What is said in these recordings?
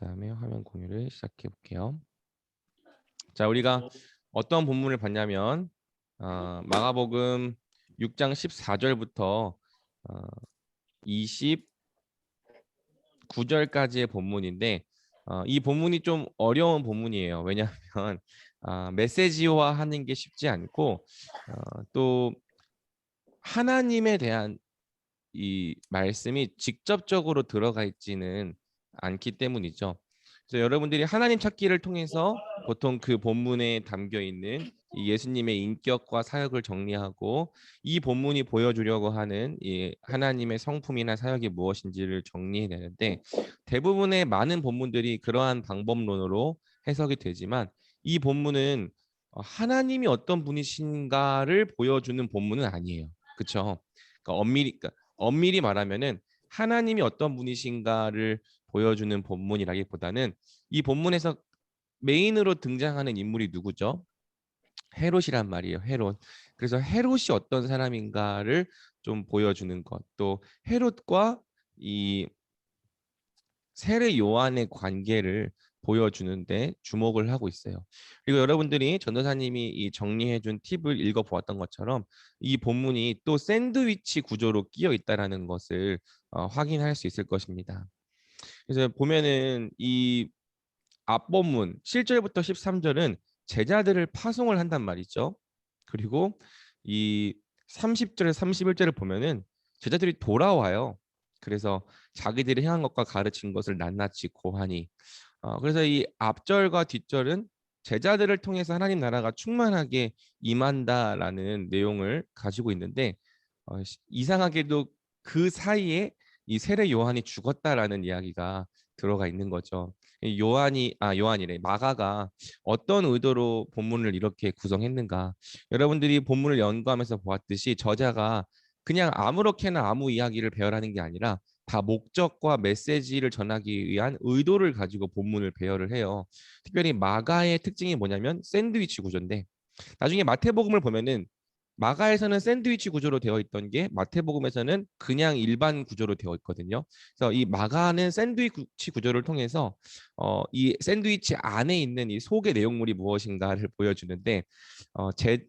그다음에 화면 공유를 시작해 볼게요. 자, 우리가 어떤 본문을 봤냐면 마가복음 6장 14절부터 29절까지의 본문인데 이 본문이 좀 어려운 본문이에요. 왜냐하면 메시지화 하는 게 쉽지 않고 또 하나님에 대한 이 말씀이 직접적으로 들어가 있지는 않기 때문이죠. 그래서 여러분들이 하나님 찾기를 통해서 보통 그 본문에 담겨 있는 이 예수님의 인격과 사역을 정리하고 이 본문이 보여주려고 하는 이 하나님의 성품이나 사역이 무엇인지를 정리해내는데 대부분의 많은 본문들이 그러한 방법론으로 해석이 되지만 이 본문은 하나님이 어떤 분이신가를 보여주는 본문은 아니에요. 그렇죠? 그러니까 엄밀히 말하면은 하나님이 어떤 분이신가를 보여주는 본문이라기보다는 이 본문에서 메인으로 등장하는 인물이 누구죠? 헤롯이란 말이에요. 헤롯. 그래서 헤롯이 어떤 사람인가를 좀 보여주는 것. 또 헤롯과 이 세례 요한의 관계를 보여주는데 주목을 하고 있어요. 그리고 여러분들이 전도사님이 이 정리해준 팁을 읽어보았던 것처럼 이 본문이 또 샌드위치 구조로 끼어 있다라는 것을 확인할 수 있을 것입니다. 그래서 보면은 이 앞본문 7절부터 13절은 제자들을 파송을 한단 말이죠. 그리고 이 30절, 31절을 보면은 제자들이 돌아와요. 그래서 자기들이 행한 것과 가르친 것을 낱낱이 고하니. 그래서 이 앞절과 뒷절은 제자들을 통해서 하나님 나라가 충만하게 임한다라는 내용을 가지고 있는데 이상하게도 그 사이에 이 세례 요한이 죽었다라는 이야기가 들어가 있는 거죠. 요한이래 마가가 어떤 의도로 본문을 이렇게 구성했는가? 여러분들이 본문을 연구하면서 보았듯이 저자가 그냥 아무렇게나 아무 이야기를 배열하는 게 아니라 다 목적과 메시지를 전하기 위한 의도를 가지고 본문을 배열을 해요. 특별히 마가의 특징이 뭐냐면 샌드위치 구조인데 나중에 마태복음을 보면은 마가에서는 샌드위치 구조로 되어 있던 게 마태복음에서는 그냥 일반 구조로 되어 있거든요. 그래서 이 마가는 샌드위치 구조를 통해서 이 샌드위치 안에 있는 이 속의 내용물이 무엇인가를 보여주는데 제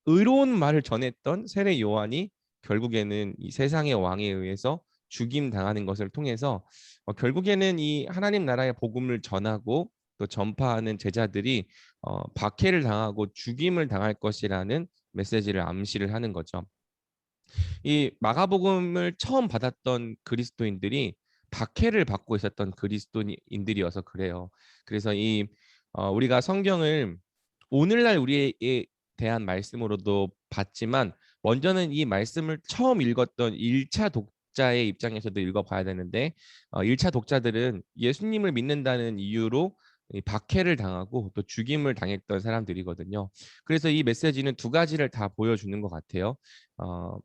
의로운 말을 전했던 세례 요한이 결국에는 이 세상의 왕에 의해서 죽임 당하는 것을 통해서 결국에는 이 하나님 나라의 복음을 전하고 또 전파하는 제자들이 박해를 당하고 죽임을 당할 것이라는 메시지를 암시를 하는 거죠. 이 마가복음을 처음 받았던 그리스도인들이 박해를 받고 있었던 그리스도인들이어서 그래요. 그래서 이 우리가 성경을 오늘날 우리에 대한 말씀으로도 봤지만 먼저는 이 말씀을 처음 읽었던 1차 독자의 입장에서도 읽어봐야 되는데 1차 독자들은 예수님을 믿는다는 이유로 이 박해를 당하고 또 죽임을 당했던 사람들이거든요. 그래서 이 메시지는 두 가지를 다 보여주는 것 같아요. 어,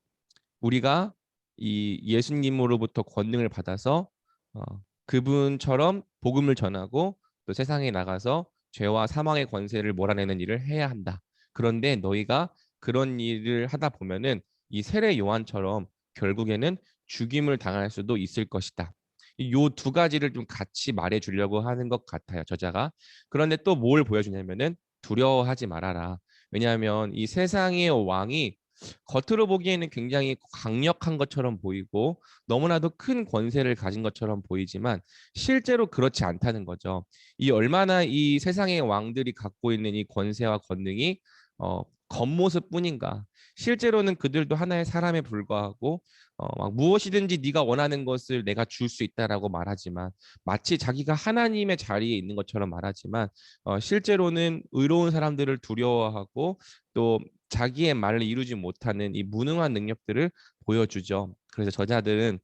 우리가 이 예수님으로부터 권능을 받아서 어, 그분처럼 복음을 전하고 또 세상에 나가서 죄와 사망의 권세를 몰아내는 일을 해야 한다. 그런데 너희가 그런 일을 하다 보면은 이 세례 요한처럼 결국에는 죽임을 당할 수도 있을 것이다. 이 두 가지를 좀 같이 말해 주려고 하는 것 같아요, 저자가. 그런데 또 뭘 보여주냐면은 두려워하지 말아라. 왜냐하면 이 세상의 왕이 겉으로 보기에는 굉장히 강력한 것처럼 보이고 너무나도 큰 권세를 가진 것처럼 보이지만 실제로 그렇지 않다는 거죠. 이 얼마나 이 세상의 왕들이 갖고 있는 이 권세와 권능이 겉모습뿐인가. 실제로는 그들도 하나의 사람에 불과하고 막 무엇이든지 네가 원하는 것을 내가 줄 수 있다라고 말하지만 마치 자기가 하나님의 자리에 있는 것처럼 말하지만 실제로는 의로운 사람들을 두려워하고 또 자기의 말을 이루지 못하는 이 무능한 능력들을 보여주죠. 그래서 저자들은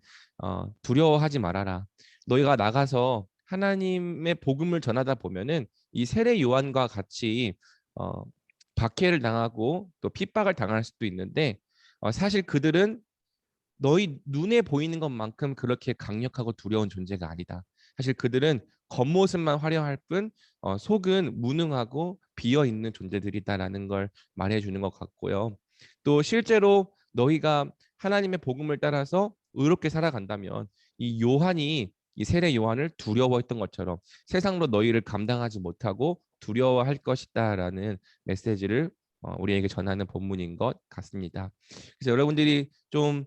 두려워하지 말아라. 너희가 나가서 하나님의 복음을 전하다 보면은 이 세례 요한과 같이 어, 박해를 당하고 또 핍박을 당할 수도 있는데 사실 그들은 너희 눈에 보이는 것만큼 그렇게 강력하고 두려운 존재가 아니다. 사실 그들은 겉모습만 화려할 뿐 속은 무능하고 비어 있는 존재들이다라는 걸 말해주는 것 같고요. 또 실제로 너희가 하나님의 복음을 따라서 의롭게 살아간다면 이 요한이 이 세례 요한을 두려워했던 것처럼 세상로 너희를 감당하지 못하고 두려워할 것이다라는 메시지를 우리에게 전하는 본문인 것 같습니다. 그래서 여러분들이 좀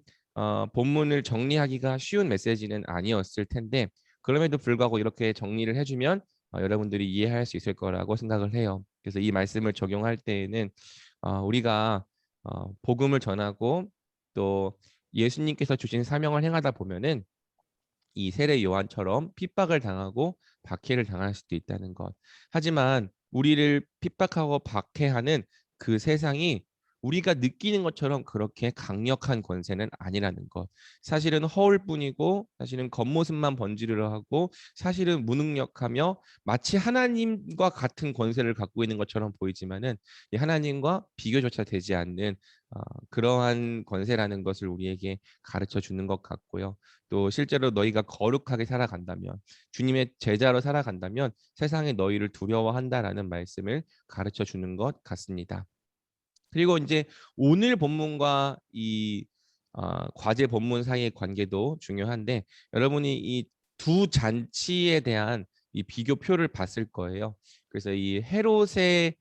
본문을 정리하기가 쉬운 메시지는 아니었을 텐데 그럼에도 불구하고 이렇게 정리를 해주면 여러분들이 이해할 수 있을 거라고 생각을 해요. 그래서 이 말씀을 적용할 때에는 우리가 복음을 전하고 또 예수님께서 주신 사명을 행하다 보면은 이 세례 요한처럼 핍박을 당하고 박해를 당할 수도 있다는 것. 하지만 우리를 핍박하고 박해하는 그 세상이 우리가 느끼는 것처럼 그렇게 강력한 권세는 아니라는 것. 사실은 허울 뿐이고 사실은 겉모습만 번지르르 하고 사실은 무능력하며 마치 하나님과 같은 권세를 갖고 있는 것처럼 보이지만은 이 하나님과 비교조차 되지 않는 그러한 권세라는 것을 우리에게 가르쳐 주는 것 같고요. 또 실제로 너희가 거룩하게 살아간다면 주님의 제자로 살아간다면 세상에 너희를 두려워한다라는 말씀을 가르쳐 주는 것 같습니다. 그리고 이제 오늘 본문과 이 과제 본문 사이의 관계도 중요한데 여러분이 이 두 잔치에 대한 이 비교표를 봤을 거예요. 그래서 이 헤롯의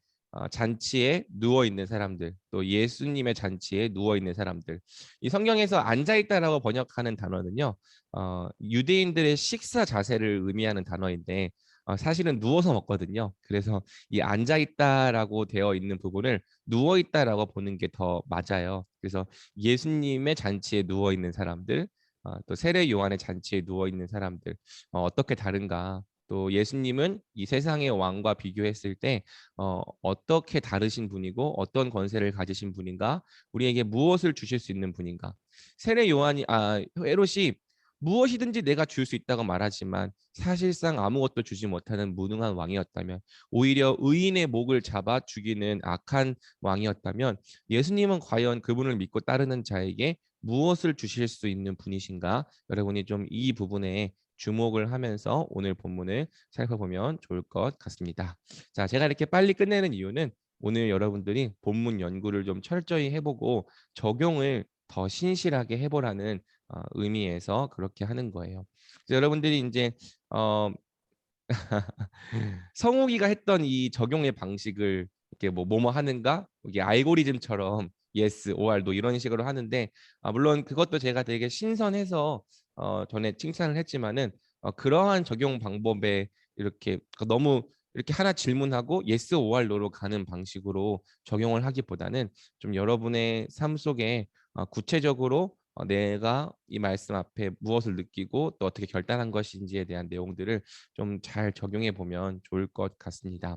잔치에 누워 있는 사람들, 또 예수님의 잔치에 누워 있는 사람들. 이 성경에서 앉아 있다라고 번역하는 단어는요, 유대인들의 식사 자세를 의미하는 단어인데 사실은 누워서 먹거든요. 그래서 이 앉아 있다라고 되어 있는 부분을 누워 있다라고 보는 게 더 맞아요. 그래서 예수님의 잔치에 누워 있는 사람들, 또 세례 요한의 잔치에 누워 있는 사람들 어떻게 다른가? 또 예수님은 이 세상의 왕과 비교했을 때 어떻게 다르신 분이고 어떤 권세를 가지신 분인가? 우리에게 무엇을 주실 수 있는 분인가? 세례 요한이 헤롯이 무엇이든지 내가 줄 수 있다고 말하지만 사실상 아무것도 주지 못하는 무능한 왕이었다면 오히려 의인의 목을 잡아 죽이는 악한 왕이었다면 예수님은 과연 그분을 믿고 따르는 자에게 무엇을 주실 수 있는 분이신가? 여러분이 좀 이 부분에 주목을 하면서 오늘 본문을 살펴보면 좋을 것 같습니다. 자, 제가 이렇게 빨리 끝내는 이유는 오늘 여러분들이 본문 연구를 좀 철저히 해보고 적용을 더 신실하게 해보라는 의미에서 그렇게 하는 거예요. 그래서 여러분들이 이제 어, 성욱이가 했던 이 적용의 방식을 이렇게 뭐뭐 하는가 이게 알고리즘처럼 yes, or, no 이런 식으로 하는데 물론 그것도 제가 되게 신선해서 전에 칭찬을 했지만은 그러한 적용 방법에 이렇게 너무 이렇게 하나 질문하고 yes, or, no로 가는 방식으로 적용을 하기보다는 좀 여러분의 삶 속에 구체적으로 내가 이 말씀 앞에 무엇을 느끼고 또 어떻게 결단한 것인지에 대한 내용들을 좀 잘 적용해 보면 좋을 것 같습니다.